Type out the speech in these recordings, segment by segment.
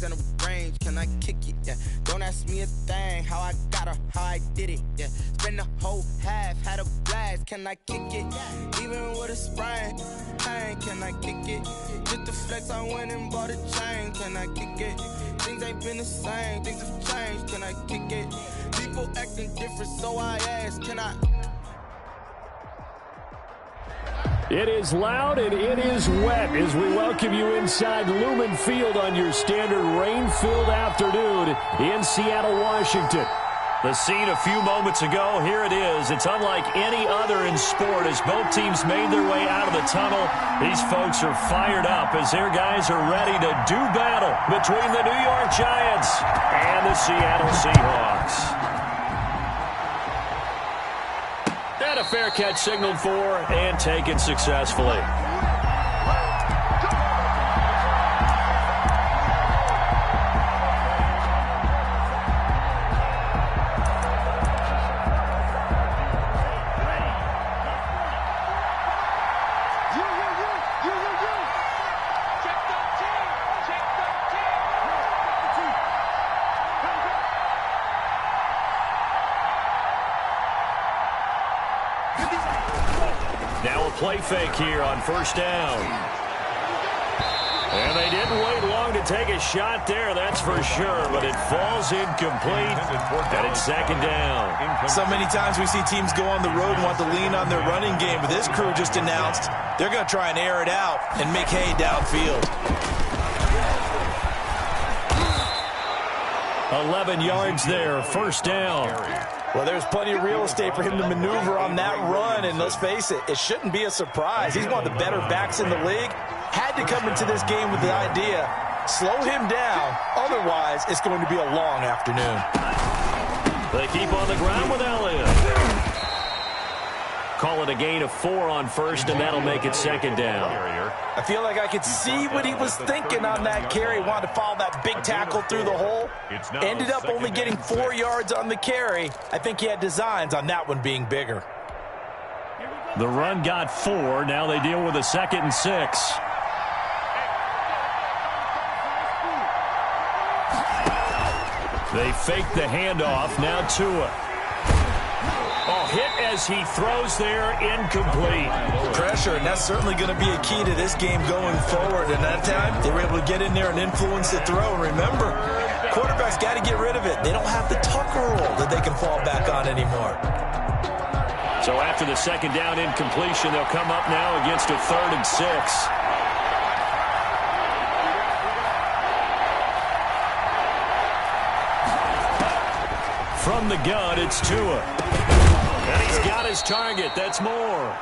bags in the range, can I kick it? Yeah. Don't ask me a thing, how I got her, how I did it. Yeah. Spend the whole half, had a blast, can I kick it? Even with a sprain, pain, can I kick it? Just the flex, I went and bought a chain, can I kick it? Things ain't been the same, things have changed, can I kick it? People acting different, so I ask, can I? It is loud and it is wet as we welcome you inside Lumen Field on your standard rain-filled afternoon in Seattle, Washington. The scene a few moments ago, here it is. It's unlike any other in sport as both teams made their way out of the tunnel. These folks are fired up as their guys are ready to do battle between the New York Giants and the Seattle Seahawks. And a fair catch signaled for and taken successfully. Now a play fake here on first down. And they didn't wait long to take a shot there, that's for sure, but it falls incomplete, and it's second down. So many times we see teams go on the road and want to lean on their running game, but this crew just announced they're going to try and air it out and make hay downfield. 11 yards there, first down. Well, there's plenty of real estate for him to maneuver on that run, and let's face it, it shouldn't be a surprise. He's one of the better backs in the league. Had to come into this game with the idea, slow him down, otherwise it's going to be a long afternoon. They keep on the ground with Elliott. Call it a gain of 4 on first, and that'll make it second down. I feel like I could see what he was thinking on that carry. Wanted to follow that big tackle through the hole. Ended up only getting 4 yards on the carry. I think he had designs on that one being bigger. The run got 4. Now they deal with a 2nd and 6. They fake the handoff. Now Tua. Oh, hit as he throws there, incomplete. Pressure, and that's certainly going to be a key to this game going forward. And that time, they were able to get in there and influence the throw. And remember, quarterbacks got to get rid of it. They don't have the Tucker rule that they can fall back on anymore. So after the second down incompletion, they'll come up now against a 3rd and 6. From the gun, it's Tua. And he's got his target. That's more.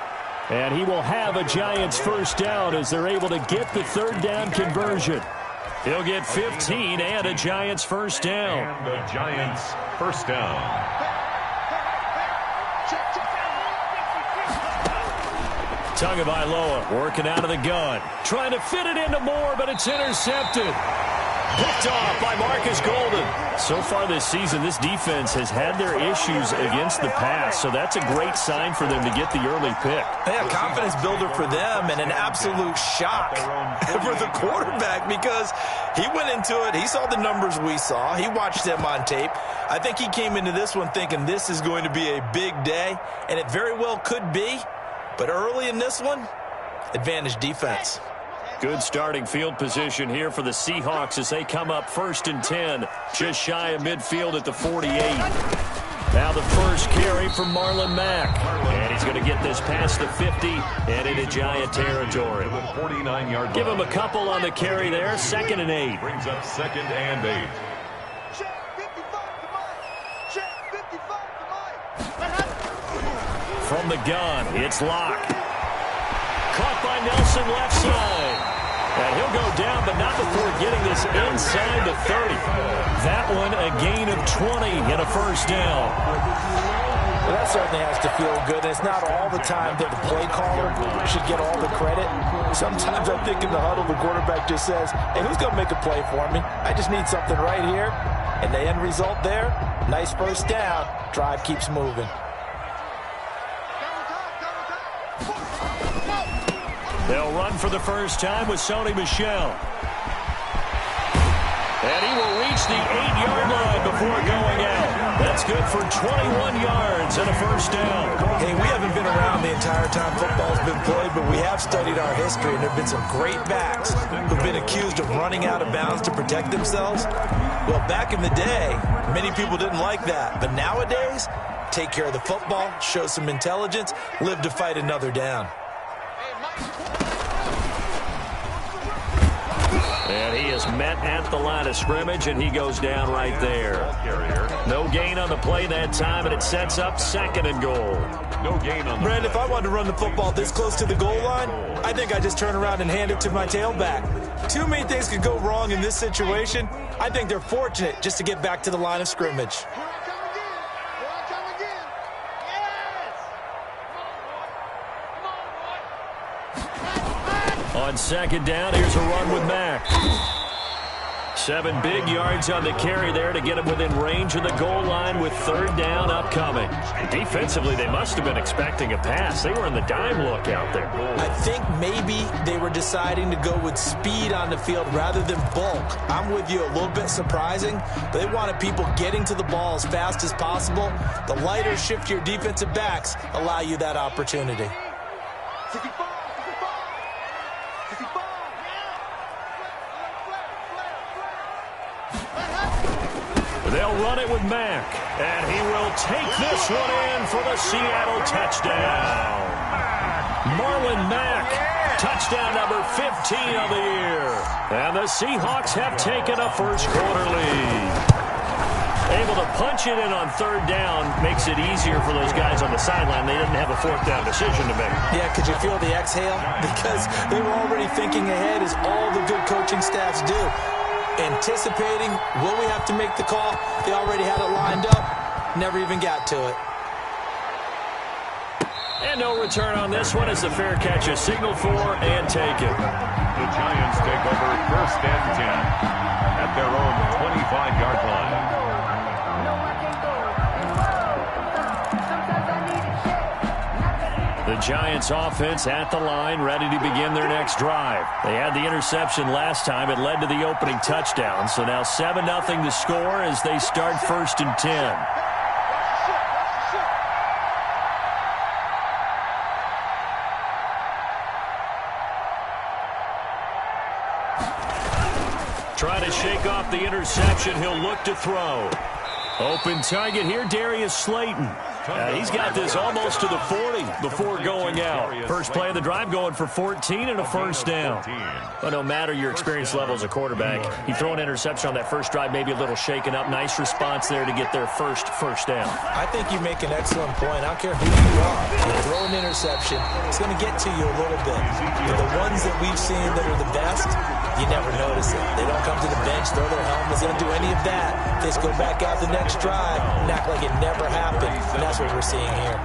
And he will have a Giants first down as they're able to get the 3rd down conversion. He'll get 15 and a Giants first down. And the Giants first down. Tagovailoa working out of the gun. Trying to fit it into Moore, but it's intercepted. Picked off by Marcus Golden. So far this season, this defense has had their issues against the pass, so that's a great sign for them to get the early pick. Yeah, confidence builder for them and an absolute shock for the quarterback because he went into it. He saw the numbers we saw. He watched them on tape. I think he came into this one thinking this is going to be a big day, and it very well could be. But early in this one, advantage defense. Good starting field position here for the Seahawks as they come up 1st and 10, just shy of midfield at the 48. Now the first carry from Marlon Mack. And he's going to get this past the 50 and into Giant territory. 49-yard. Give him a couple on the carry there, 2nd and 8. Brings up 2nd and 8. From the gun, it's Locke. Caught by Nelson left side. And he'll go down, but not before getting this inside the 30. That one a gain of 20 and a first down. Well, that certainly has to feel good. And it's not all the time that the play caller should get all the credit. Sometimes I think in the huddle, the quarterback just says, hey, who's going to make a play for me? I just need something right here. And the end result there, nice first down. Drive keeps moving. They'll run for the first time with Sony Michel. And reached the 8-yard line before going out. That's good for 21 yards and a first down. Hey, we haven't been around the entire time football's been played, but we have studied our history, and there have been some great backs who've been accused of running out of bounds to protect themselves. Well, back in the day, many people didn't like that. But nowadays, take care of the football, show some intelligence, live to fight another down. And he is met at the line of scrimmage, and he goes down right there. No gain on the play that time, and it sets up 2nd and goal. No gain on the Brad, if I wanted to run the football this close to the goal line, I think I just turn around and hand it to my tailback. Too many things could go wrong in this situation. I think they're fortunate just to get back to the line of scrimmage. On 2nd down, here's a run with Mack. 7 big yards on the carry there to get him within range of the goal line with 3rd down upcoming. Defensively, they must have been expecting a pass. They were in the dime look out there. I think maybe they were deciding to go with speed on the field rather than bulk. I'm with you, a little bit surprising, but they wanted people getting to the ball as fast as possible. The lighter, shiftier defensive backs allow you that opportunity. They'll run it with Mack, and he will take this one in for the Seattle touchdown. Marlon Mack, touchdown number 15 of the year. And the Seahawks have taken a first-quarter lead. Able to punch it in on 3rd down makes it easier for those guys on the sideline. They didn't have a 4th down decision to make. Yeah, could you feel the exhale? Because they were already thinking ahead, as all the good coaching staffs do. Anticipating, will we have to make the call? They already had it lined up, never even got to it. And no return on this one as the fair catch is signaled for and taken. The Giants take over 1st and 10 at their own 25-yard line. The Giants offense at the line, ready to begin their next drive. They had the interception last time. It led to the opening touchdown. So now 7-0 to score as they start 1st and 10. Trying to shake off the interception. He'll look to throw. Open target here, Darius Slayton. He's got this almost to the 40 before going out. First play of the drive going for 14 and a first down. But no matter your experience level as a quarterback, you throw an interception on that first drive, maybe a little shaken up. Nice response there to get their first down. I think you make an excellent point. I don't care who you are. You throw an interception, it's going to get to you a little bit. But the ones that we've seen that are the best, you never notice it. They don't come to the bench, throw their helmets, they don't do any of that. They just go back out the next drive and act like it never happened. And that's what we're seeing here.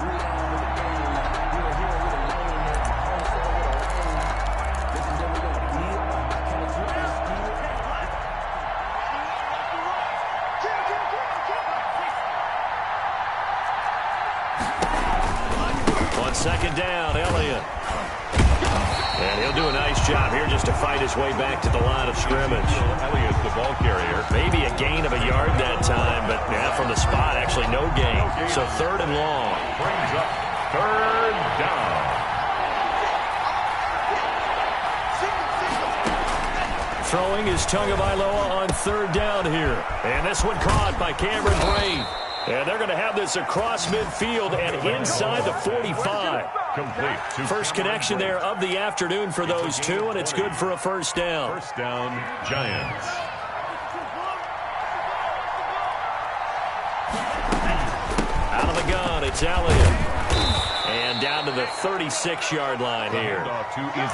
On 2nd down, Elliott. And he'll do a nice job here just to fight his way back to the line of scrimmage. Elliott, the ball carrier. Maybe a gain of a yard that time, but yeah, from the spot, actually no gain. So 3rd and long. Brings up 3rd down. Throwing is Tagovailoa on 3rd down here. And this one caught by Cameron Braid. And they're going to have this across midfield and inside the 45. Complete. First connection there of the afternoon for those two, and it's good for a first down. First down, Giants. Out of the gun, it's Elliott. And down to the 36-yard line here.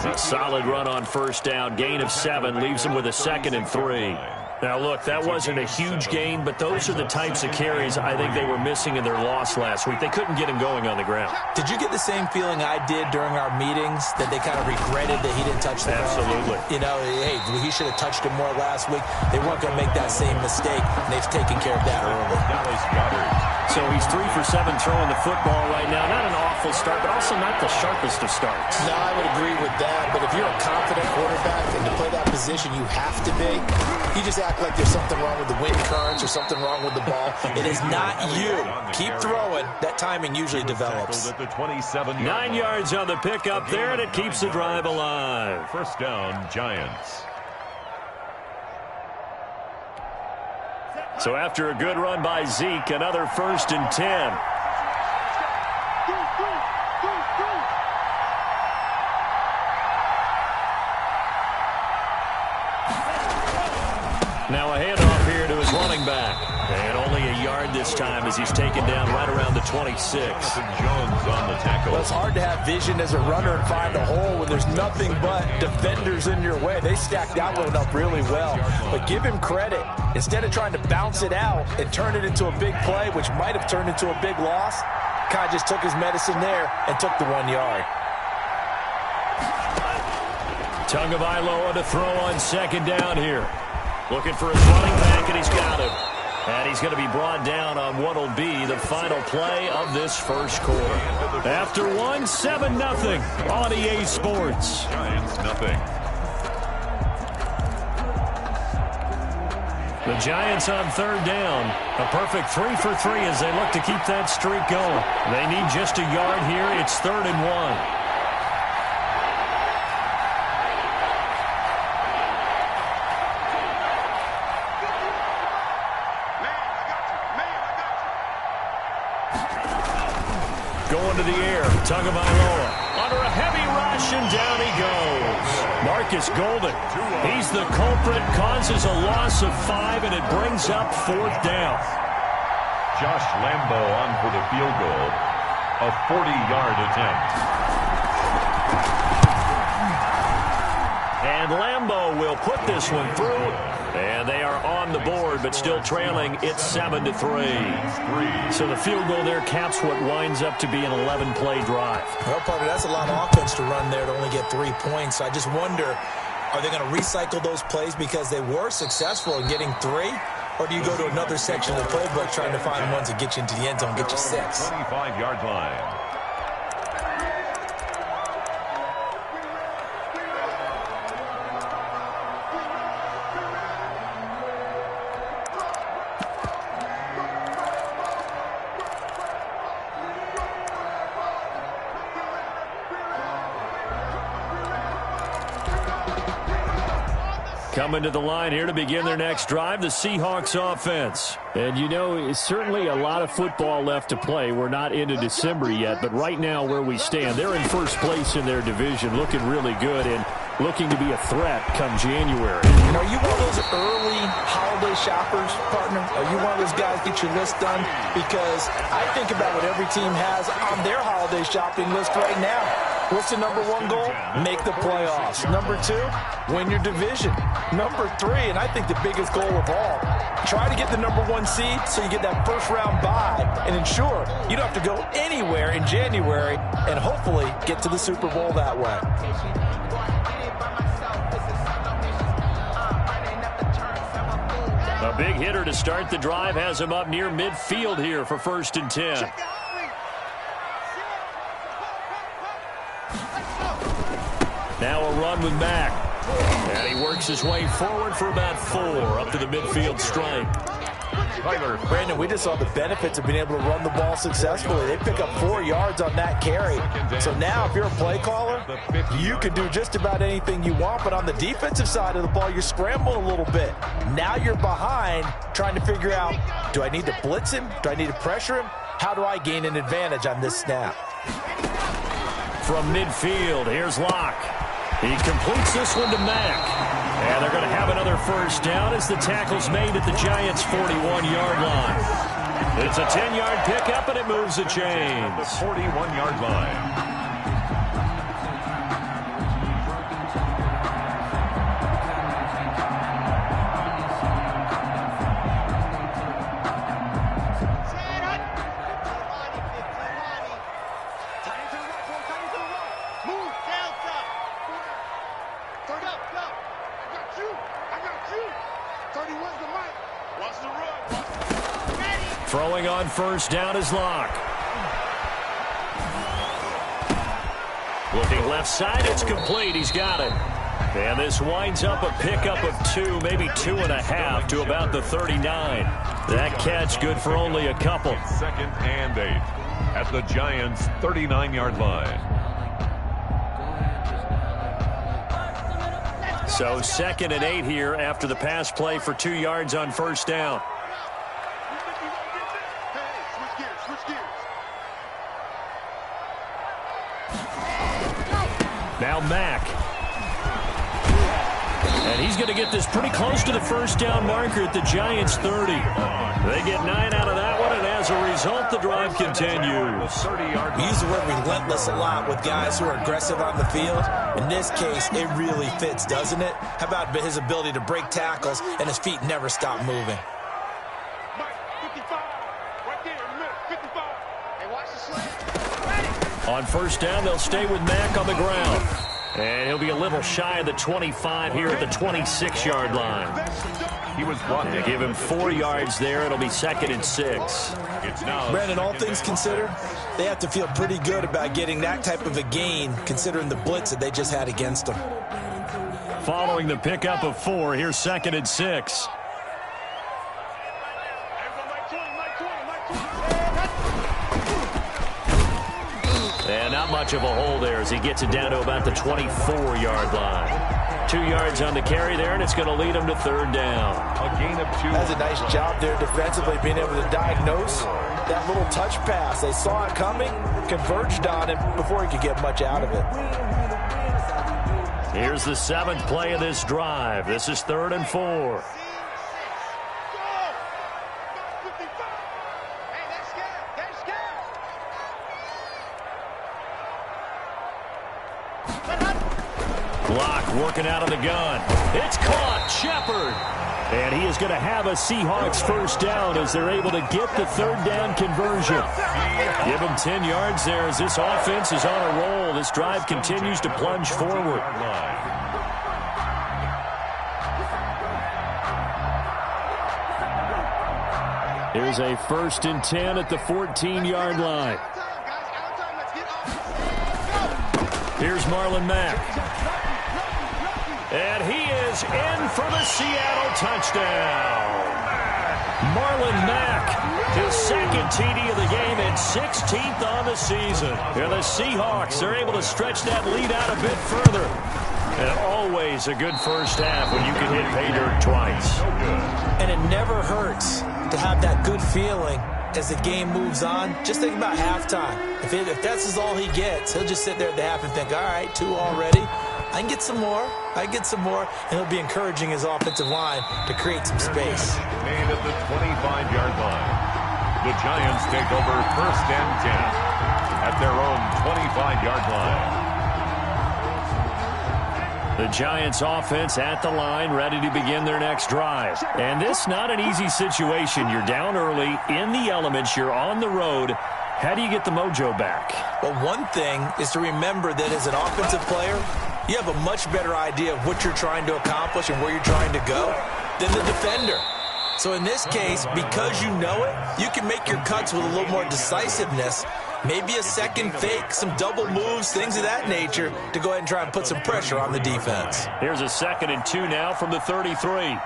A solid run on first down. Gain of 7 leaves them with a 2nd and 3. Now, look, that wasn't a huge gain, but those are the types of carries I think they were missing in their loss last week. They couldn't get him going on the ground. Did you get the same feeling I did during our meetings, that they kind of regretted that he didn't touch the ball? Absolutely. You know, hey, he should have touched him more last week. They weren't going to make that same mistake, and they've taken care of that early. So he's 3 for 7 throwing the football right now. Not an awful start, but also not the sharpest of starts. No, I would agree with that. But if you're a confident quarterback and to play that position, you have to be. you just act like there's something wrong with the wind currents or something wrong with the ball. It is not you. Keep throwing. That timing usually develops. At the 27 9 yards on the pickup there, and it keeps the drive alive. First down, Giants. So after a good run by Zeke, another 1st and 10. Now a handoff here to his running back. And only a yard this time as he's taken down right around the 26. Jones on the tackle. Well, it's hard to have vision as a runner and find a hole when there's nothing but defenders in your way. They stacked that one up really well. But give him credit. Instead of trying to bounce it out and turn it into a big play, which might have turned into a big loss, kind of just took his medicine there and took the 1 yard. Tagovailoa to throw on 2nd down here. Looking for his running back, and he's got him. And he's going to be brought down on what will be the final play of this first quarter. After 1, 7-0 on EA Sports. Giants, nothing. The Giants on 3rd down. A perfect 3 for 3 as they look to keep that streak going. They need just a yard here. It's 3rd and 1. Going to the air, Tagovailoa under a heavy rush, and down he goes. Marcus Golden, he's the culprit, causes a loss of 5, and it brings up 4th down. Josh Lambo on for the field goal. A 40-yard attempt. And Lambo will put this one through. And they are on the board, but still trailing. It's 7-3. So the field goal there caps what winds up to be an 11-play drive. Well, partner, that's a lot of offense to run there to only get 3 points. I just wonder, are they going to recycle those plays because they were successful in getting 3? Or do you go to another section of the playbook trying to find ones that get you into the end zone, get you 6? 25-yard line. Coming to the line here to begin their next drive, the Seahawks offense. And, you know, it's certainly a lot of football left to play. We're not into December yet, but right now where we stand, they're in first place in their division, looking really good and looking to be a threat come January. And are you one of those early holiday shoppers, partner? Are you one of those guys get your list done? Because I think about what every team has on their holiday shopping list right now. What's the number 1 goal? Make the playoffs. Number 2, win your division. Number 3, and I think the biggest goal of all, try to get the number 1 seed so you get that first-round bye and ensure you don't have to go anywhere in January and hopefully get to the Super Bowl that way. A big hitter to start the drive has him up near midfield here for 1st and 10. Now a run with Mack. And he works his way forward for about 4 up to the midfield stripe. Brandon, we just saw the benefits of being able to run the ball successfully. They pick up 4 yards on that carry. So now if you're a play caller, you can do just about anything you want. But on the defensive side of the ball, you're scrambling a little bit. Now you're behind trying to figure out, do I need to blitz him? Do I need to pressure him? How do I gain an advantage on this snap? From midfield, here's Locke. He completes this one to Mack. And they're going to have another first down as the tackle's made at the Giants' 41-yard line. It's a 10-yard pickup, and it moves the chains. The 41-yard line. Throwing on first down is Locke. Looking left side, it's complete. He's got it. And this winds up a pickup of 2, maybe 2.5 to about the 39. That catch good for only a couple. 2nd and 8 at the Giants' 39-yard line. So 2nd and 8 here after the pass play for 2 yards on first down. Now Mack. And he's going to get this pretty close to the first down marker at the Giants' 30. They get 9 out of that one, and as a result, the drive continues. We use the word relentless a lot with guys who are aggressive on the field. In this case, it really fits, doesn't it? How about his ability to break tackles and his feet never stop moving? On first down, they'll stay with Mack on the ground. And he'll be a little shy of the 25 here at the 26-yard line. He was brought to give him 4 yards there. It'll be 2nd and 6. It's now. Brandon, all things considered, they have to feel pretty good about getting that type of a gain, considering the blitz that they just had against them. Following the pickup of 4, here's 2nd and 6. And not much of a hole there as he gets it down to about the 24-yard line. 2 yards on the carry there, and it's going to lead him to 3rd down. A gain of 2. That's a nice job there defensively, being able to diagnose that little touch pass. They saw it coming, converged on him before he could get much out of it. Here's the 7th play of this drive. This is 3rd and 4. Block working out of the gun. It's caught. Shepard. And he is going to have a Seahawks first down as they're able to get the 3rd down conversion. Give him 10 yards there as this offense is on a roll. This drive continues to plunge forward. Here's a 1st and 10 at the 14-yard line. Here's Marlon Mack. And he is in for the Seattle touchdown. Marlon Mack, his 2nd TD of the game and 16th on the season. And the Seahawks are able to stretch that lead out a bit further. And always a good first half when you can hit pay dirt twice. And it never hurts to have that good feeling as the game moves on. Just think about halftime. If that's all he gets, he'll just sit there at the half and think, all right, 2 already. I can get some more. And he'll be encouraging his offensive line to create some space. Made at the 25-yard line. The Giants take over 1st and 10 at their own 25-yard line. The Giants offense at the line, ready to begin their next drive. And this not an easy situation. You're down early, in the elements, you're on the road. How do you get the mojo back? Well, one thing is to remember that as an offensive player, you have a much better idea of what you're trying to accomplish and where you're trying to go than the defender. So in this case, because you know it, you can make your cuts with a little more decisiveness. Maybe a second fake, some double moves, things of that nature to go ahead and try and put some pressure on the defense. Here's a 2nd and 2 now from the 33.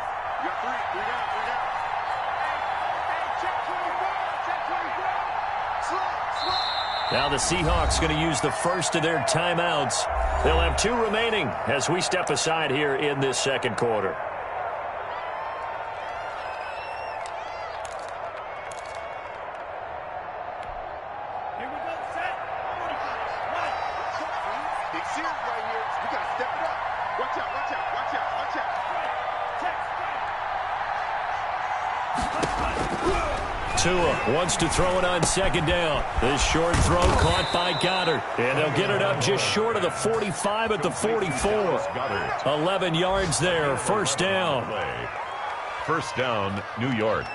Now the Seahawks going to use the first of their timeouts. They'll have 2 remaining as we step aside here in this 2nd quarter. Tua wants to throw it on 2nd down. This short throw caught by Goddard. And they'll get it up just short of the 45 at the 44. 11 yards there. First down. First down, New York.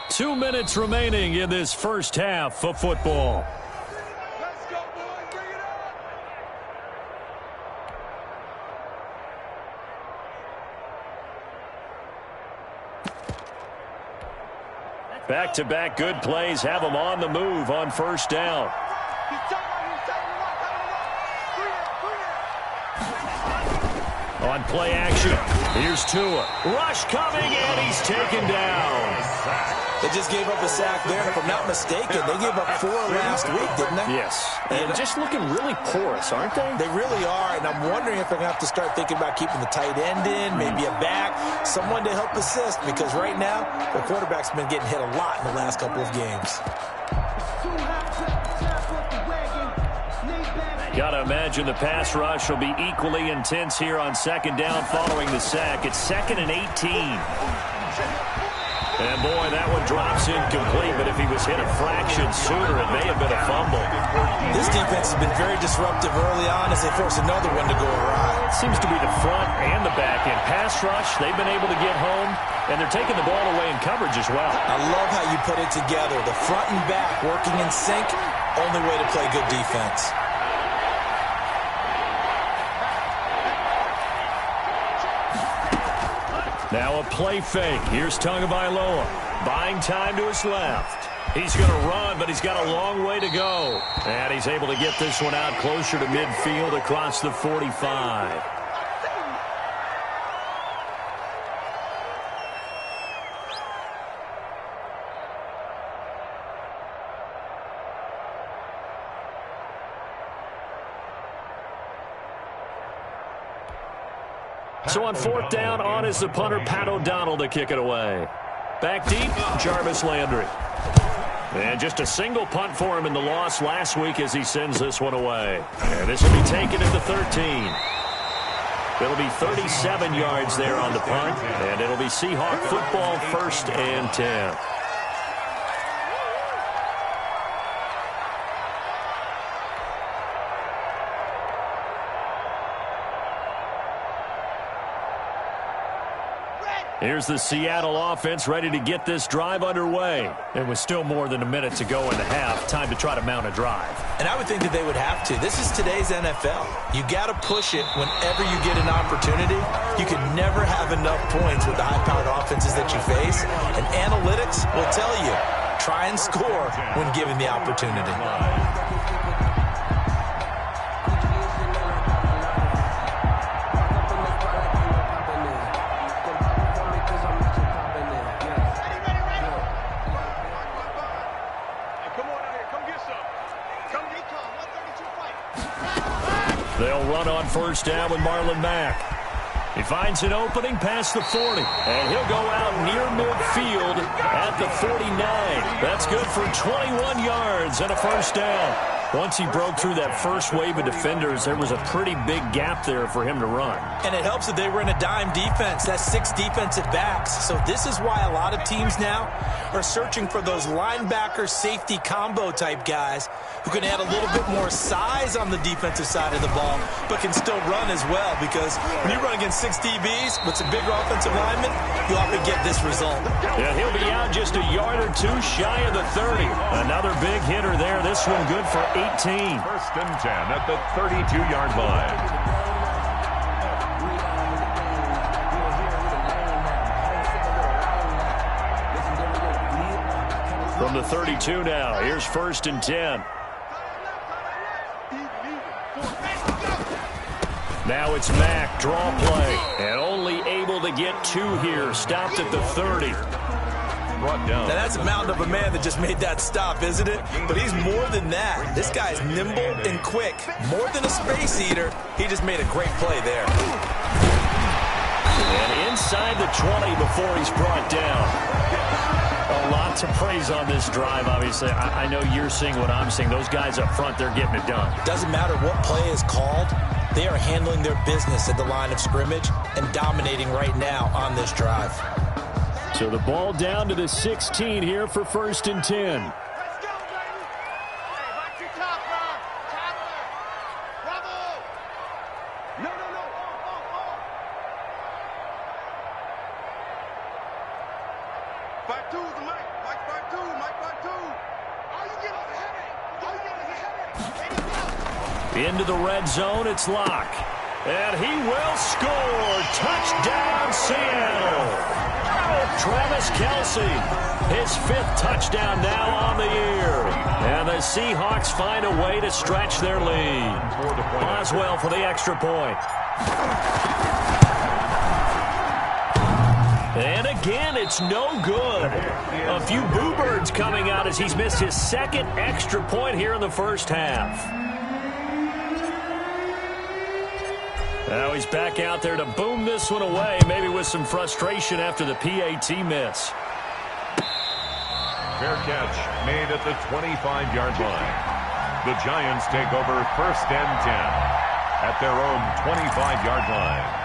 2 minutes remaining in this first half of football. Back-to-back good plays have them on the move on first down. On play action, here's Tua. Rush coming, and he's taken down. They just gave up a sack there, and if I'm not mistaken, they gave up 4 last week, didn't they? Yes, and just looking really porous, aren't they? They really are, and I'm wondering if they're going to have to start thinking about keeping the tight end in, maybe a back, someone to help assist, because right now, the quarterback's been getting hit a lot in the last couple of games. Gotta imagine the pass rush will be equally intense here on second down following the sack. It's 2nd and 18. And boy, that one drops incomplete, but if he was hit a fraction sooner, it may have been a fumble. This defense has been very disruptive early on as they force another one to go awry. It seems to be the front and the back end. Pass rush, they've been able to get home, and they're taking the ball away in coverage as well. I love how you put it together. The front and back working in sync, only way to play good defense. Now a play fake. Here's Tagovailoa. Buying time to his left. He's going to run, but he's got a long way to go. And he's able to get this one out closer to midfield across the 45. So on 4th down, on is the punter, Pat O'Donnell, to kick it away. Back deep, Jarvis Landry. And just a single punt for him in the loss last week as he sends this one away. And this will be taken at the 13. It'll be 37 yards there on the punt, and it'll be Seahawk football, 1st and 10. Here's the Seattle offense ready to get this drive underway. And with still more than a minute to go in the half, time to try to mount a drive. And I would think that they would have to. This is today's NFL. You got to push it whenever you get an opportunity. You can never have enough points with the high-powered offenses that you face. And analytics will tell you, try and score when given the opportunity. They'll run on 1st down with Marlon Mack. He finds an opening past the 40, and he'll go out near midfield at the 49. That's good for 21 yards and a 1st down. Once he broke through that first wave of defenders, there was a pretty big gap there for him to run. And it helps that they were in a dime defense. That's 6 defensive backs. So this is why a lot of teams now are searching for those linebacker safety combo type guys who can add a little bit more size on the defensive side of the ball, but can still run as well, because when you run against 6 DBs with some bigger offensive linemen, you often get this result. Yeah, he'll be out just a yard or 2 shy of the 30. Another big hitter there. This one good for 18. 1st and 10 at the 32-yard line. From the 32 now, here's 1st and 10. Now it's Mack, draw play, and only able to get 2 here, stopped at the 30. Brought down. Now that's a mountain of a man that just made that stop, isn't it? But he's more than that. This guy's nimble and quick. More than a space eater, he just made a great play there. And inside the 20 before he's brought down. A lot to praise on this drive, obviously. I know you're seeing what I'm seeing. Those guys up front, they're getting it done. Doesn't matter what play is called. They are handling their business at the line of scrimmage and dominating right now on this drive. So the ball down to the 16 here for 1st and 10. Into the red zone, it's Locke. And he will score. Touchdown, Seattle. Travis Kelce, his 5th touchdown now on the year. And the Seahawks find a way to stretch their lead. Boswell for the extra point. again. It's no good. A few boo birds coming out as he's missed his second extra point here in the first half. Now he's back out there to boom this one away, maybe with some frustration after the PAT miss. Fair catch made at the 25-yard line. The Giants take over 1st and 10 at their own 25-yard line.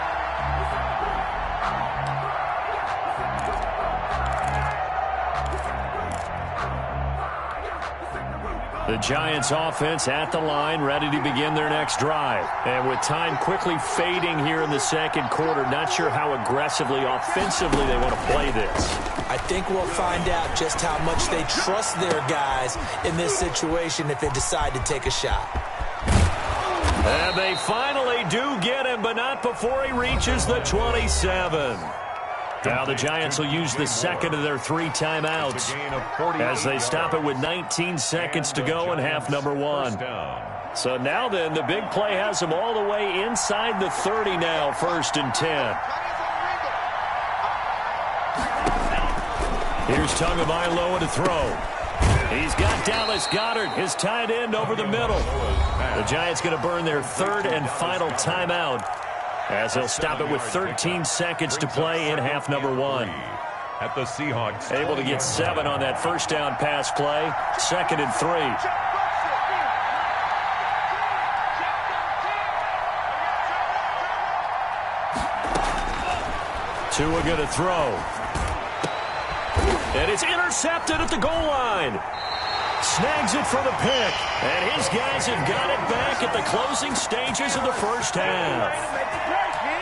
The Giants offense at the line, ready to begin their next drive. And with time quickly fading here in the second quarter, not sure how aggressively, offensively they want to play this. I think we'll find out just how much they trust their guys in this situation if they decide to take a shot. And they finally do get him, but not before he reaches the 27. Now the Giants will use the second of their 3 timeouts as they stop it with 19 seconds to go in half number 1. So now then, the big play has them all the way inside the 30 now, 1st and 10. Here's Tagovailoa to throw. He's got Dallas Goedert, his tight end, over the middle. The Giants going to burn their 3rd and final timeout, as they'll stop it with 13 seconds to play in half number 1. At the Seahawks. Able to get 7 on that first down pass play. 2nd and 3. Tua going to throw. And it's intercepted at the goal line. Snags it for the pick. And his guys have got it back at the closing stages of the first half.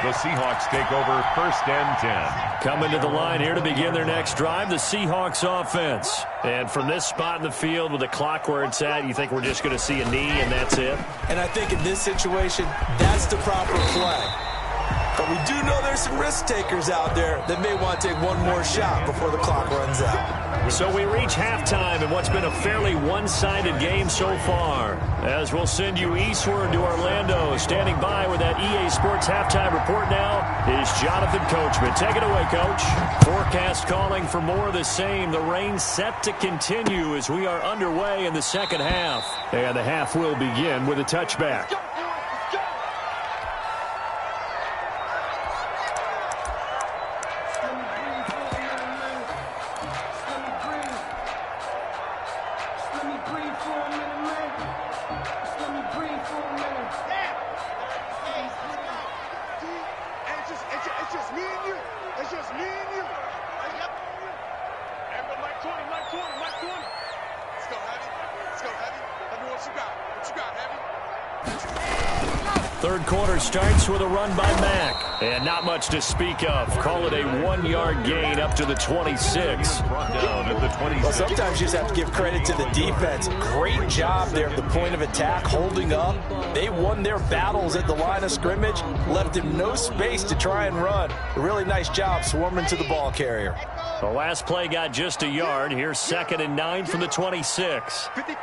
The Seahawks take over 1st and 10. Coming to the line here to begin their next drive, the Seahawks offense. And from this spot in the field with the clock where it's at, you think we're just going to see a knee and that's it? And I think in this situation, that's the proper play. But we do know there's some risk takers out there that may want to take one more shot before the clock runs out. So we reach halftime in what's been a fairly one-sided game so far. As we'll send you eastward to Orlando. Standing by with that EA Sports halftime report now is Jonathan Coachman. Take it away, Coach. Forecast calling for more of the same. The rain set to continue as we are underway in the second half. And the half will begin with a touchback. Third quarter starts with a run by Mack. And not much to speak of. Call it a 1-yard gain up to the 26. Brought down at the 26. Well, sometimes you just have to give credit to the defense. Great job there at the point of attack, holding up. They won their battles at the line of scrimmage, left him no space to try and run. A really nice job swarming to the ball carrier. The last play got just a yard. Here's 2nd and 9 from the 26. 55,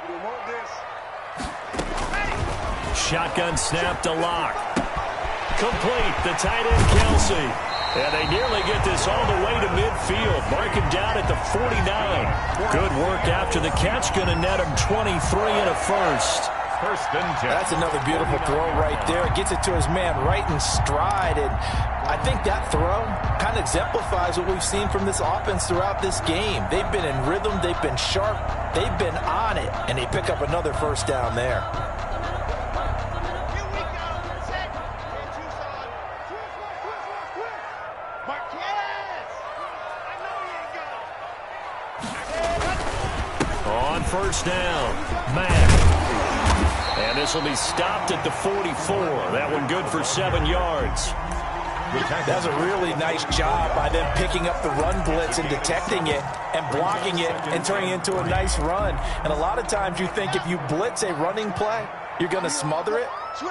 we want this. Shotgun snap to Locke. Complete. The tight end, Kelsey. And they nearly get this all the way to midfield. Mark him down at the 49. Good work after the catch. Going to net him 23 and a first. 1st and 10. That's another beautiful throw right there. Gets it to his man right in stride. And I think that throw kind of exemplifies what we've seen from this offense throughout this game. They've been in rhythm. They've been sharp. They've been on it. And they pick up another first down there. On first down, Mack. And this will be stopped at the 44. That one good for 7 yards. That's a really nice job by them picking up the run blitz and detecting it and blocking it and turning it into a nice run. And a lot of times you think if you blitz a running play, you're going to smother it.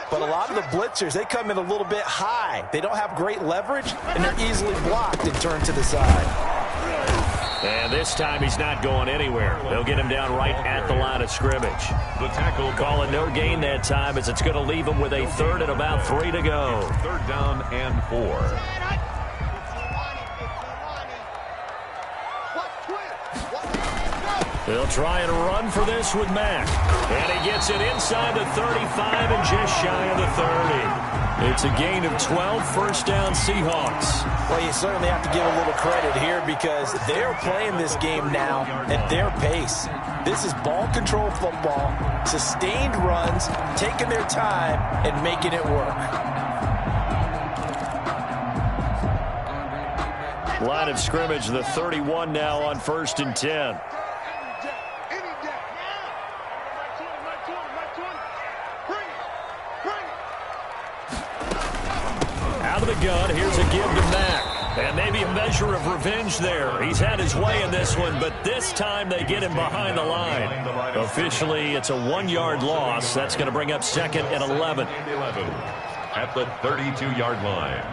But a lot of the blitzers, they come in a little bit high. They don't have great leverage, and they're easily blocked and turned to the side. And this time he's not going anywhere. They'll get him down right at the line of scrimmage. The tackle Call it no gain that time as it's going to leave him with a 3rd and about 3 to go. 3rd down and 4. They'll try and run for this with Mack. And he gets it inside the 35 and just shy of the 30. It's a gain of 12, first down Seahawks. Well, you certainly have to give a little credit here because they're playing this game now at their pace. This is ball control football, sustained runs, taking their time and making it work. Line of scrimmage, the 31 now on 1st and 10. Out of the gun, here's a give to Mack. And maybe a measure of revenge there. He's had his way in this one, but this time they get him behind the line. Officially, it's a 1-yard loss. That's going to bring up 2nd and 11. At the 32-yard line.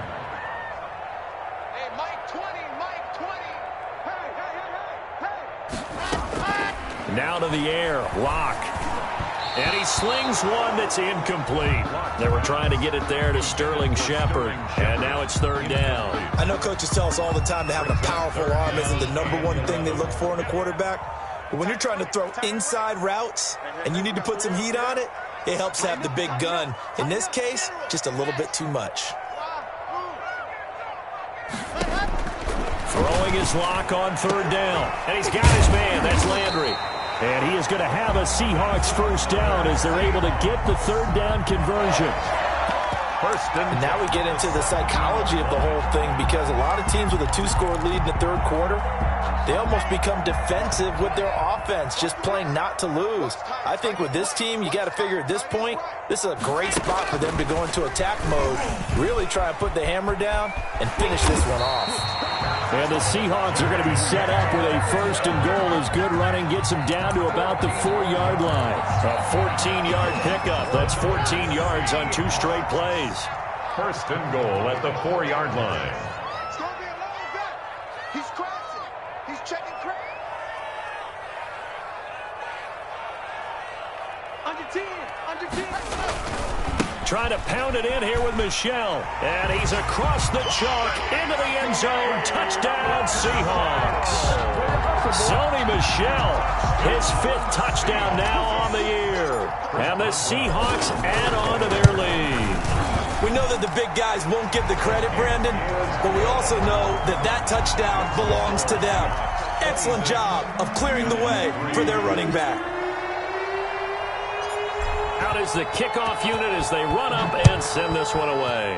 Hey, Mike 20, Mike 20. Hey. Now to the air, Locke. And he slings one that's incomplete. They were trying to get it there to Sterling Shepard, and now it's 3rd down. I know coaches tell us all the time that having a powerful arm isn't the #1 thing they look for in a quarterback. But when you're trying to throw inside routes and you need to put some heat on it, it helps have the big gun. In this case, just a little bit too much. Throwing his Lock on 3rd down. And he's got his man. That's Landry. And he is going to have a Seahawks first down as they're able to get the 3rd down conversion. And now we get into the psychology of the whole thing because a lot of teams with a 2-score lead in the 3rd quarter, they almost become defensive with their offense, just playing not to lose. I think with this team, you got to figure at this point, this is a great spot for them to go into attack mode, really try and put the hammer down and finish this one off. And the Seahawks are going to be set up with a 1st and goal as good running gets them down to about the 4-yard line. A 14-yard pickup. That's 14 yards on 2 straight plays. 1st and goal at the 4-yard line. It's going to be a long back. He's crossing. He's checking crack. Under 10. Under 10. Trying to pound it in here with Michel. And he's across the chalk into the end zone. Touchdown, Seahawks. Sony Michel, his 5th touchdown now on the year. And the Seahawks add on to their lead. We know that the big guys won't get the credit, Brandon, but we also know that that touchdown belongs to them. Excellent job of clearing the way for their running back. Out is the kickoff unit as they run up and send this one away.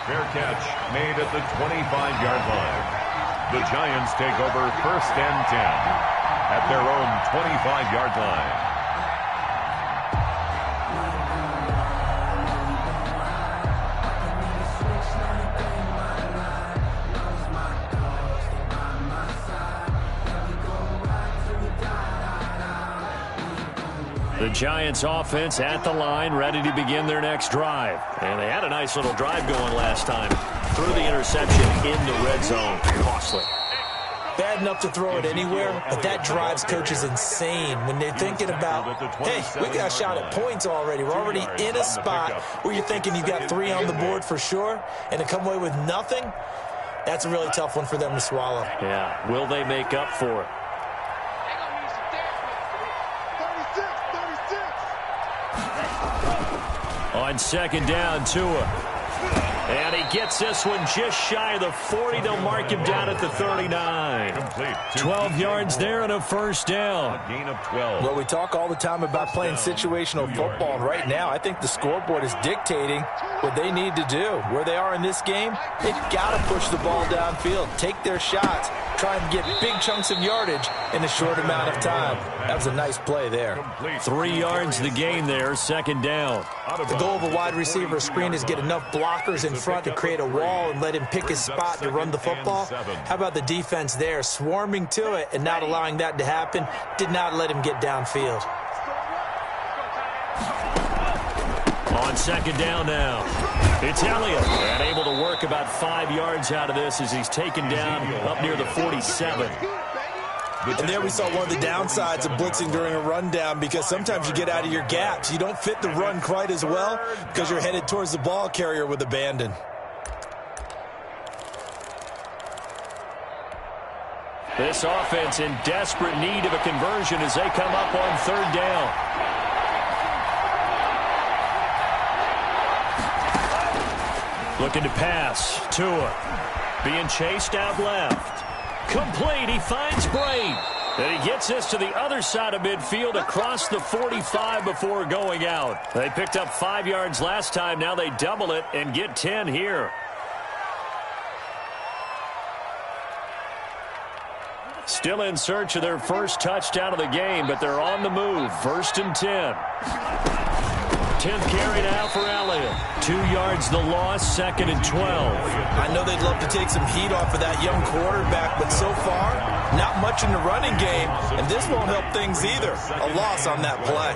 Fair catch made at the 25-yard line. The Giants take over 1st and 10 at their own 25-yard line. The Giants offense at the line, ready to begin their next drive. And they had a nice little drive going last time. Threw the interception in the red zone. Costly. Bad enough to throw it anywhere, but that drives coaches insane when they're thinking about, hey, we got a shot at points already. We're already in a spot where you're thinking you got 3 on the board for sure, and to come away with nothing, that's a really tough one for them to swallow. Yeah, will they make up for it? On 2nd down, Tua. And he gets this one just shy of the 40. They'll mark him down at the 39. 12 yards there and a first down. A gain of 12. Well, we talk all the time about playing situational football, and right now I think the scoreboard is dictating what they need to do. Where they are in this game, they've got to push the ball downfield, take their shots, try and get big chunks of yardage in a short amount of time. That was a nice play there. 3 yards the gain there, 2nd down. The goal of a wide receiver screen is get enough blockers in front to create a wall and let him pick his spot to run the football. How about the defense there, swarming to it and not allowing that to happen? Did not let him get downfield. On 2nd down now, it's Elliott, and able to work about 5 yards out of this as he's taken down up near the 47. And there we saw one of the downsides of blitzing during a rundown, because sometimes you get out of your gaps. You don't fit the run quite as well because you're headed towards the ball carrier with abandon. This offense in desperate need of a conversion as they come up on third down. Looking to pass. Tua being chased out left. Complete. He finds Braid. And he gets this to the other side of midfield across the 45 before going out. They picked up 5 yards last time. Now they double it and get 10 here. Still in search of their first touchdown of the game, but they're on the move. 1st and 10. 10th carry now for Elliott. 2 yards the loss, 2nd and 12. I know they'd love to take some heat off of that young quarterback, but so far, not much in the running game, and this won't help things either. A loss on that play.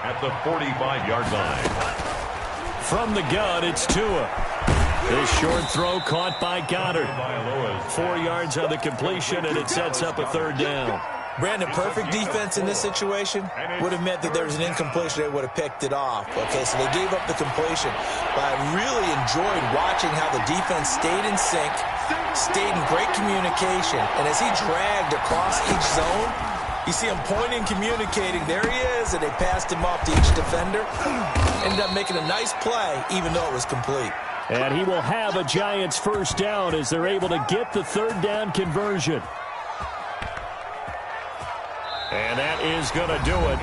At the 45-yard line. From the gun, it's Tua. This short throw caught by Goddard. 4 yards on the completion, and it sets up a third down. Brandon, perfect defense in this situation would have meant that there was an incompletion. They would have picked it off. Okay, so they gave up the completion. But I really enjoyed watching how the defense stayed in sync, stayed in great communication. And as he dragged across each zone, you see him pointing, communicating. There he is, and they passed him off to each defender. Ended up making a nice play, even though it was complete. And he will have a Giants first down as they're able to get the third down conversion. And that is going to do it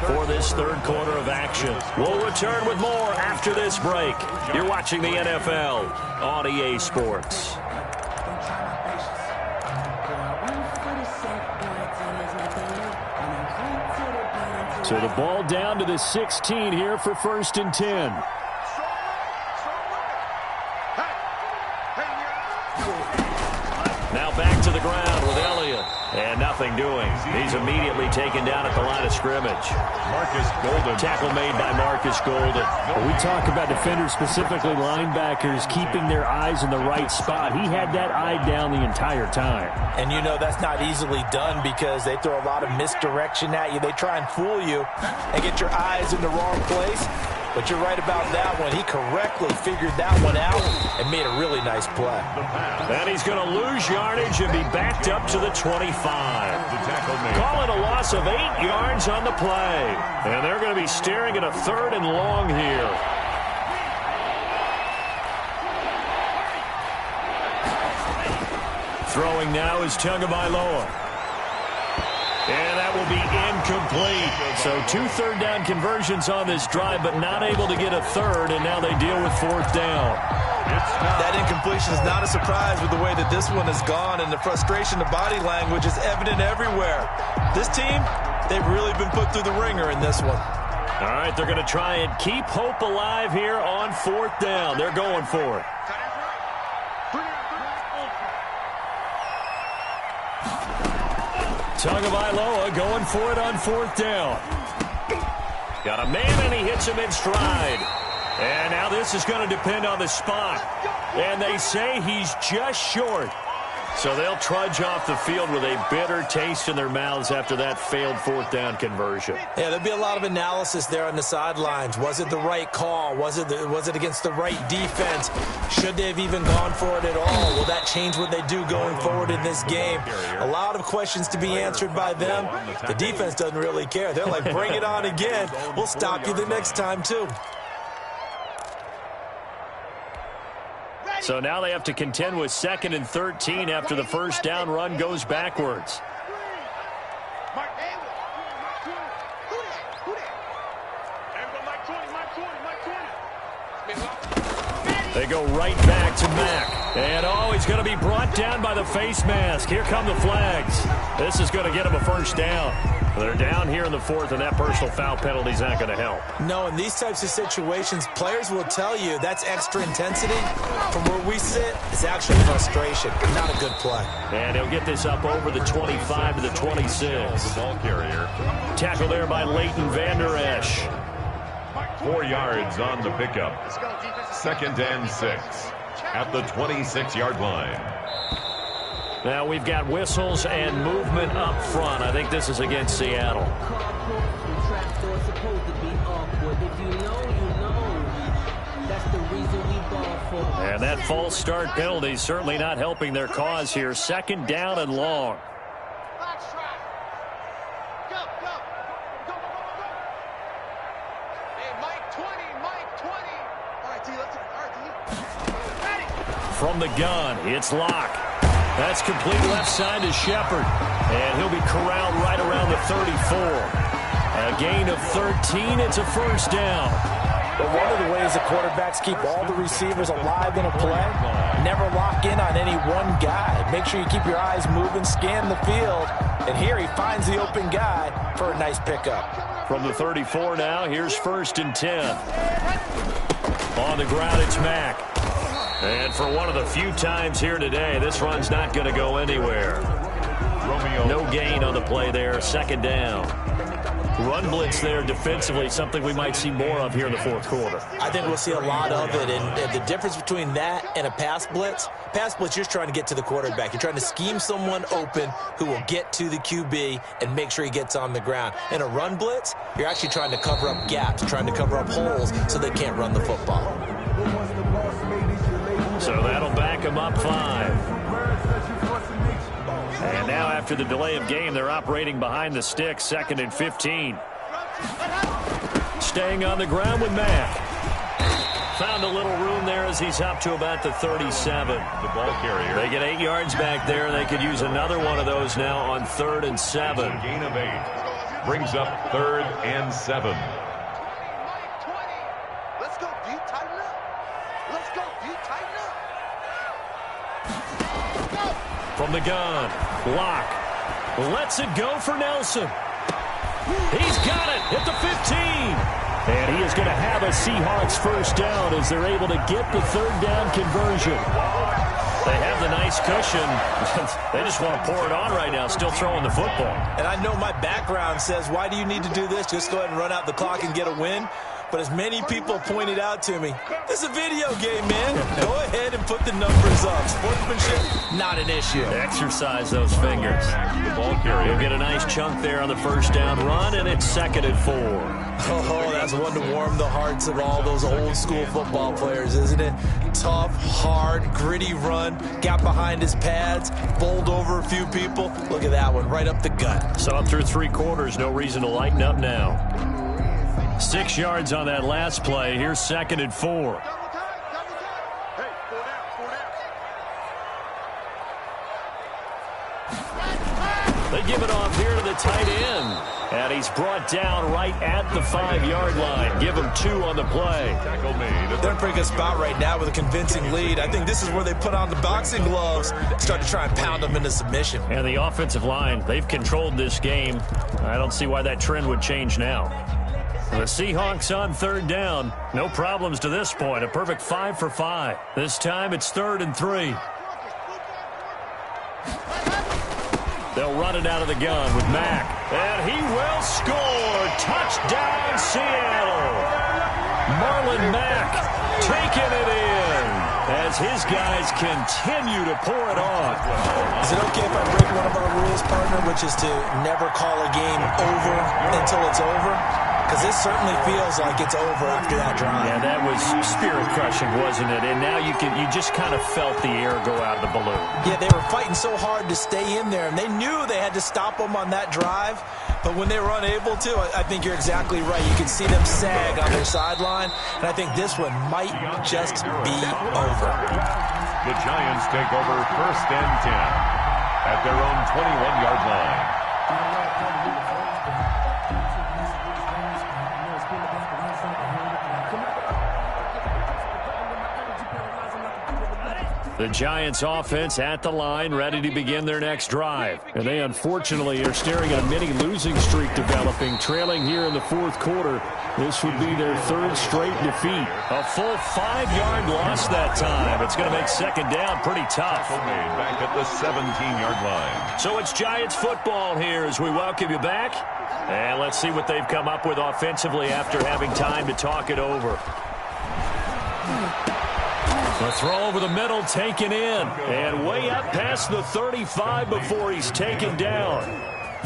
for this third quarter of action. We'll return with more after this break. You're watching the NFL on EA Sports. So the ball down to the 16 here for 1st and 10. Now back to the ground with Elliott. And nothing doing. He's immediately taken down at the line of scrimmage. Marcus Golden. Tackle made by Marcus Golden. We talk about defenders, specifically linebackers, keeping their eyes in the right spot. He had that eye down the entire time. And you know that's not easily done because they throw a lot of misdirection at you. They try and fool you and get your eyes in the wrong place. But you're right about that one. He correctly figured that one out and made a really nice play. And he's going to lose yardage and be backed up to the 25. Call it a loss of 8 yards on the play. And they're going to be staring at a 3rd and long here. Throwing now is Tagovailoa. And that will be incomplete. So 2 third down conversions on this drive, but not able to get a third, and now they deal with 4th down. That incompletion is not a surprise with the way that this one has gone, and the frustration, the body language is evident everywhere. This team, they've really been put through the ringer in this one. All right, they're going to try and keep hope alive here on 4th down. They're going for it. Tagovailoa going for it on 4th down. Got a man, and he hits him in stride. And now this is going to depend on the spot. And they say he's just short. So they'll trudge off the field with a bitter taste in their mouths after that failed 4th down conversion. Yeah, there'll be a lot of analysis there on the sidelines. Was it the right call? Was it against the right defense? Should they have even gone for it at all? Will that change what they do going forward in this game? A lot of questions to be answered by them. The defense doesn't really care. They're like, bring it on again. We'll stop you the next time, too. So now they have to contend with 2nd and 13 after the first down run goes backwards. They go right back to Mack. And, he's going to be brought down by the face mask. Here come the flags. This is going to get him a first down. They're down here in the 4th, and that personal foul penalty is not going to help. No, in these types of situations, players will tell you that's extra intensity. From where we sit, it's actually frustration. Not a good play. And he'll get this up over the 25 to the 26. The ball carrier. Tackle there by Leighton Vander Esch. 4 yards on the pickup. 2nd and 6 at the 26-yard line. Now we've got whistles and movement up front. I think this is against Seattle. And that false start penalty certainly not helping their cause here. 2nd down and long. From the gun, it's Locke. That's complete left side to Shepard. And he'll be corralled right around the 34. A gain of 13. It's a first down. But one of the ways the quarterbacks keep all the receivers alive in a play, never lock in on any one guy. Make sure you keep your eyes moving, scan the field. And here he finds the open guy for a nice pickup. From the 34 now, here's 1st and 10. On the ground, it's Mack. And for one of the few times here today, this run's not going to go anywhere. No gain on the play there, 2nd down. Run blitz there defensively, something we might see more of here in the 4th quarter. I think we'll see a lot of it, and the difference between that and a pass blitz, you're just trying to get to the quarterback. You're trying to scheme someone open who will get to the QB and make sure he gets on the ground. In a run blitz, you're actually trying to cover up gaps, trying to cover up holes so they can't run the football. So that'll back him up 5. And now after the delay of game, they're operating behind the sticks, 2nd and 15. Staying on the ground with Mack. Found a little room there as he's up to about the 37. The ball carrier. They get 8 yards back there. They could use another one of those now on 3rd and 7. Gain of 8. Brings up 3rd and 7. Let's go deep, tighten up. Let's go deep, tighten up. From the gun, Locke lets it go for Nelson. He's got it at the 15. And he is going to have a Seahawks first down as they're able to get the 3rd down conversion. They have the nice cushion. They just want to pour it on right now, still throwing the football. And I know my background says, why do you need to do this? Just go ahead and run out the clock and get a win. But as many people pointed out to me, this is a video game, man. Go ahead and put the numbers up. Sportsmanship, not an issue. Exercise those fingers. The ball carrier. You'll get a nice chunk there on the first down run, and it's 2nd and 4. Oh, that's one to warm the hearts of all those old school football players, isn't it? Tough, hard, gritty run, got behind his pads, bowled over a few people. Look at that one, right up the gut. So through 3 quarters, no reason to lighten up now. 6 yards on that last play. Here's 2nd and 4. They give it off here to the tight end. And he's brought down right at the 5-yard line. Give him 2 on the play. They're in a pretty good spot right now with a convincing lead. I think this is where they put on the boxing gloves, start to try and pound them into submission. And the offensive line, they've controlled this game. I don't see why that trend would change now. The Seahawks on 3rd down. No problems to this point. A perfect 5 for 5. This time it's 3rd and 3. They'll run it out of the gun with Mack. And he will score. Touchdown, Seattle. Marlon Mack taking it in as his guys continue to pour it on. Is it okay if I break one of our rules, partner, which is to never call a game over until it's over? Because this certainly feels like it's over after that drive. Yeah, that was spirit-crushing, wasn't it? And now you just kind of felt the air go out of the balloon. Yeah, they were fighting so hard to stay in there, and they knew they had to stop them on that drive. But when they were unable to, I think you're exactly right. You can see them sag on their sideline, and I think this one might just be over. The Giants take over 1st and 10 at their own 21-yard line. The Giants offense at the line, ready to begin their next drive. And they unfortunately are staring at a mini losing streak developing, trailing here in the 4th quarter. This would be their 3rd straight defeat. A full 5-yard loss that time. It's going to make 2nd down pretty tough. Back at the 17-yard line. So it's Giants football here as we welcome you back. And let's see what they've come up with offensively after having time to talk it over. The throw over the middle taken in. And way up past the 35 before he's taken down.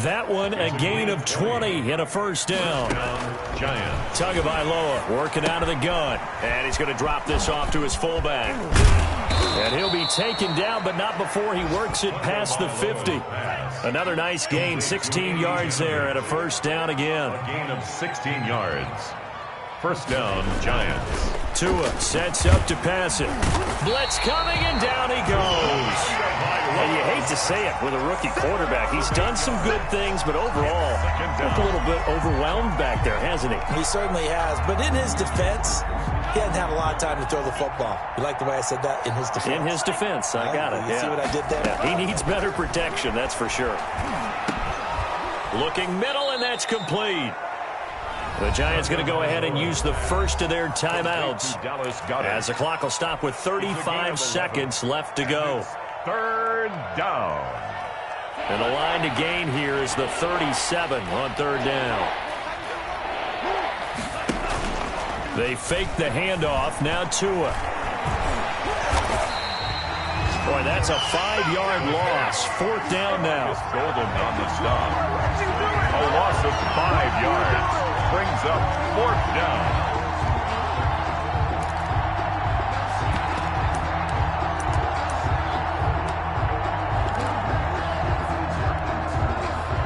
That one a gain of 20 and a first down. Giants. Tagovailoa working out of the gun. And he's going to drop this off to his fullback. And he'll be taken down, but not before he works it past the 50. Another nice gain, 16 yards there and a first down again. A gain of 16 yards. First down, Giants. Tua sets up to pass it. Blitz coming, and down he goes. And you hate to say it with a rookie quarterback. He's done some good things, but overall, looked a little bit overwhelmed back there, hasn't he? He certainly has. But in his defense, he hasn't had a lot of time to throw the football. You like the way I said that? In his defense. In his defense. I got it. You see what I did there? Yeah, he needs better protection, that's for sure. Looking middle, and that's complete. The Giants going to go ahead and use the first of their timeouts as the clock will stop with 35 seconds left to go. Third down. And the line to gain here is the 37 on third down. They fake the handoff. Now Tua. Boy, that's a 5-yard loss. Fourth down now. Golden on the stop. A loss of 5 yards brings up fourth down.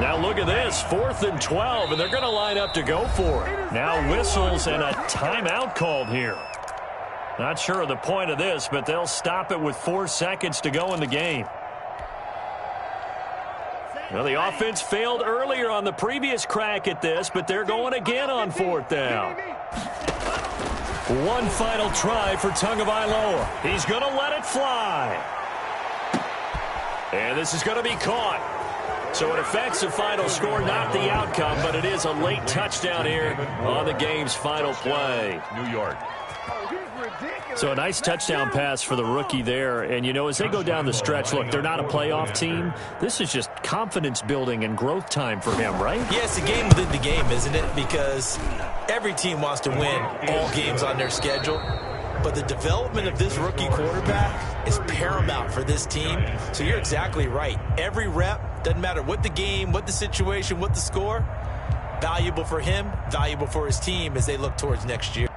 Now look at this, 4th and 12, and they're going to line up to go for it. Now whistles and a timeout called here. Not sure of the point of this, but they'll stop it with 4 seconds to go in the game. Well, the offense failed earlier on the previous crack at this, but they're going again on fourth down. One final try for Tagovailoa. He's going to let it fly. And this is going to be caught. So it affects the final score, not the outcome, but it is a late touchdown here on the game's final play. New York. So a nice touchdown pass for the rookie there. And, you know, as they go down the stretch, look, they're not a playoff team. This is just confidence building and growth time for him, right? Yeah, it's a game within the game, isn't it? Because every team wants to win all games on their schedule. But the development of this rookie quarterback is paramount for this team. So you're exactly right. Every rep, doesn't matter what the game, what the situation, what the score, valuable for him, valuable for his team as they look towards next year.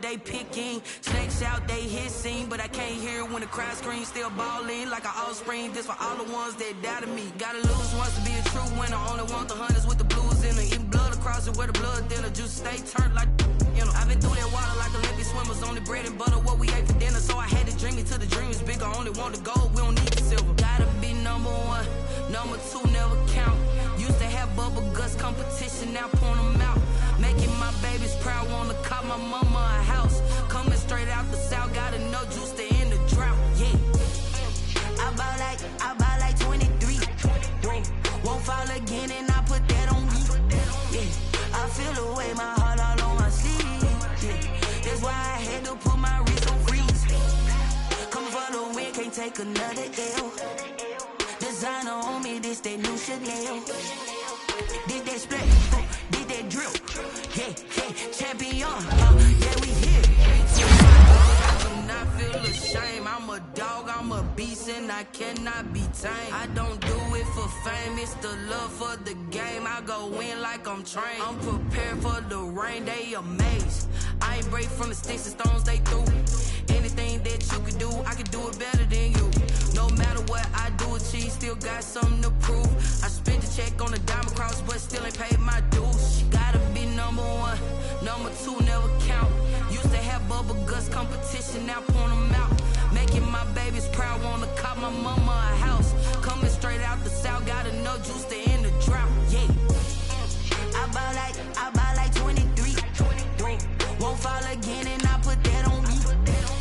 They picking snakes out, they hissing, but I can't hear when the crowd screams. Still balling like an offspring. This for all the ones that doubted me. Gotta lose once to be a true winner. Only want the hunters with the blues in it. Eating blood across it where the blood dinner. Juice stay turned like, you know. I've been through that water like Olympic swimmers. Only bread and butter what we ate for dinner. So I had to dream it till the dream is bigger. Only want the gold, we don't need the silver. Gotta be number one, number two never count. Used to have bubble guts competition, now point them out. Making my babies proud, wanna call my mama a house. Coming straight out the south, gotta know juice to end the drought, yeah. I bought like 23. Won't fall again and I put that on me, yeah. I feel the way, my heart all on my sleeve, yeah. That's why I had to put my wrist on freeze. Coming for the win, can't take another L. Designer on me, this that new Chanel. Did that split, did that drill, yeah, champion, yeah, we here. I do not feel ashamed, I'm a dog, I'm a beast, and I cannot be tamed. I don't do it for fame, it's the love for the game. I go in like I'm trained, I'm prepared for the rain, they amazed. I ain't break from the sticks and stones they threw. Anything that you could do, I could do it better than you. No matter what I do achieve, still got something to prove. I spent the check on a diamond cross, but still ain't paid my dues. Gotta be number one, number two never count. Used to have bubble guts competition, now point them out. Making my babies proud, wanna call my mama a house. Coming straight out the south, gotta know juice to end the drought, yeah. I bought like 23. Won't fall again and I put that on me,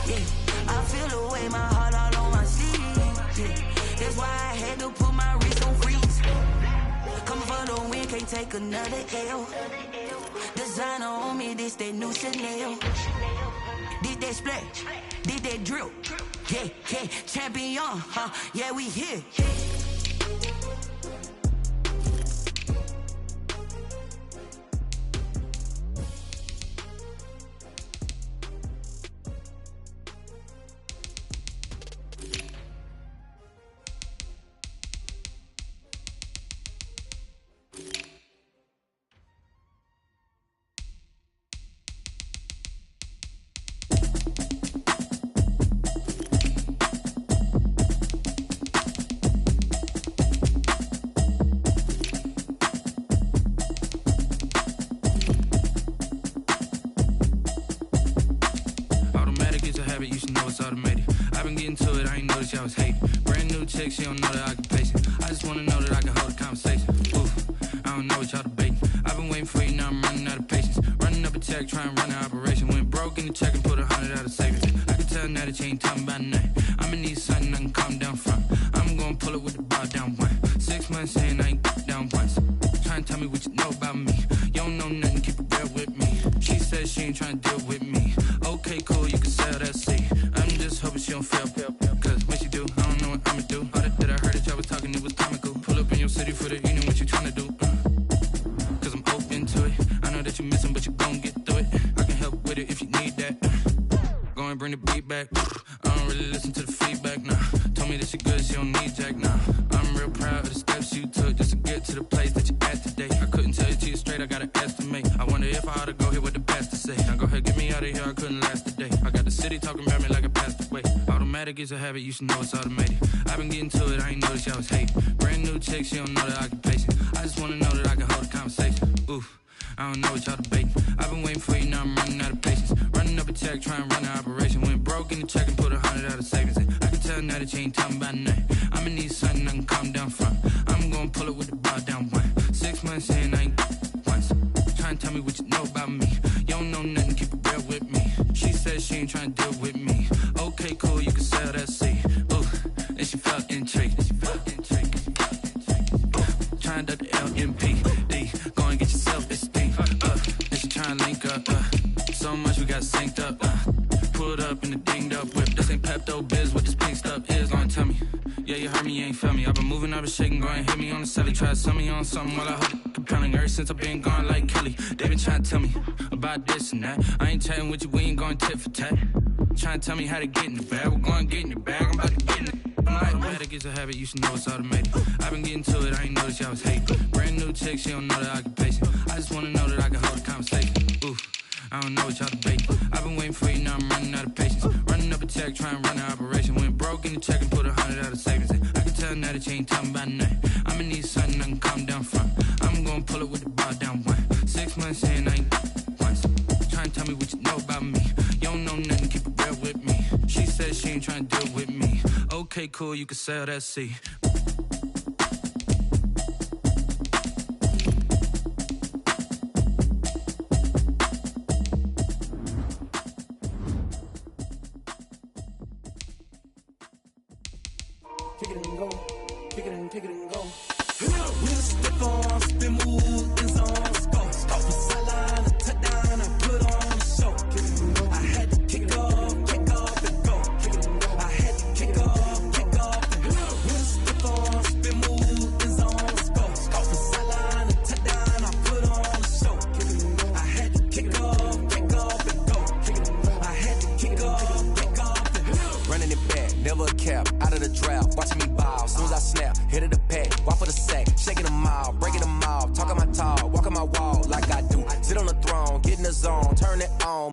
yeah. I feel the way, my heart all on my sleeve, yeah. That's why I had to put my wrist on freeze. Coming for the win, can't take another L. designer on me, this that new Chanel. This that splash, this that drip. Yeah, yeah, champion, yeah, we here. You should know it's automated. I've been getting to it, I ain't noticed y'all was hating. Brand new chick, she don't know the occupation. I just wanna know that I can hold a conversation. Ooh, I don't know what y'all debating. I've been waiting for you, now I'm running out of patience. Running up a check, trying to run an operation. Went broke in the check and put 100 out of savings. I can tell now that you ain't talking about nothing. I'ma need something I can calm down from. I'm gonna pull it with the bar down one. 6 months saying I ain't down once. Trying to tell me what you know about me. You don't know nothing, keep it real with me. She says she ain't trying to deal with me. Okay, cool, you can sell that seat. I'm just hoping she don't fail. Cause when she do, I don't know what I'ma do. All that I heard that y'all was talking, it was comical. Pull up in your city for the evening, what you trying to do? Cause I'm open to it. I know that you're missing, but you gon' get through it. I can help with it if you need that. Go and bring the beat back. I don't really listen to the feedback, nah. Told me that she good, she don't need Jack, nah. I'm real proud of the steps you took just to get to the place that you at today. I couldn't tell you to you straight, I gotta estimate. I wonder if I ought to go here with the best to say. Now go ahead, get me out of here, I couldn't last a day. I got the city talking about me like I passed away. Automatic is a habit, you should know it's automated. I've been getting to it, I ain't noticed y'all was hating. Brand new chick, she don't know the occupation. I just wanna know that I can hold a conversation. Ooh, I don't know what y'all debating. I've been waiting for you, now I'm running out of patience. Running up a check, trying to run an operation. Went broke in the check and put 100 out of savings. I can tell now that you ain't talking about nothing. I'ma need something I can calm down from. I'm gonna pull it with the bar down one. 6 months saying I ain't once. Trying to tell me what you know about me. You don't know nothing, keep it real with me. She says she ain't trying to deal with me. Okay, cool, you can sell that seat. Ooh, and she felt intrigued. Trying to duck the LMPD. Go and get your self-esteem. And she trying to link up. So much we got synced up. Pulled up in the dinged up whip. This ain't Pepto-Biz, what this pink stuff is. Gonna tell me. Yeah, you heard me, you ain't felt me. I've been moving, I've been shaking, go and hit me on the celly. Try to sell me on something while I hold it compelling. Ever since I've been gone like Kelly, they been trying to tell me about this and that. I ain't chatting with you, we ain't going tit for tat. Trying to tell me how to get in the bag. We're going to get in the bag, I'm about to get in it. Automatic is a habit, you should know it's automated. I've been getting to it, I ain't noticed y'all was hating. Brand new chick, she don't know the occupation. I just wanna know that I can hold a conversation. Ooh, I don't know what y'all debating. I've been waiting for you, now I'm running out of patience. Running up a check, trying to run an operation. Went broke in the check and put 100 out of savings. I can tell now that you ain't talking about nothing. I'ma need something I can calm down from. I'm gonna pull it with the bar down one. 6 months saying I ain't once. Trying to tell me what you know about me. You don't know nothing, keep it real with me. She says she ain't trying to deal with me. Okay, cool, you can sell that seat. Kick it and go, kick it and go. We'll step on, spin, move, and zone. Go. From sideline to touchdown, I put on the show. I had to kick off and go. I had to kick off and go. We'll step on, spin, move, and zone. Go. From sideline to touchdown, I put on the show. I had to kick off and go. I had to kick off and go. Running it back, never a cap, out of the draft, watching me ball. Soon as I snap, hit of the pack, walk for the sack, shaking them all, breaking them all, talking my talk, walking my wall like I do. Sit on the throne, get in the zone, turn it on.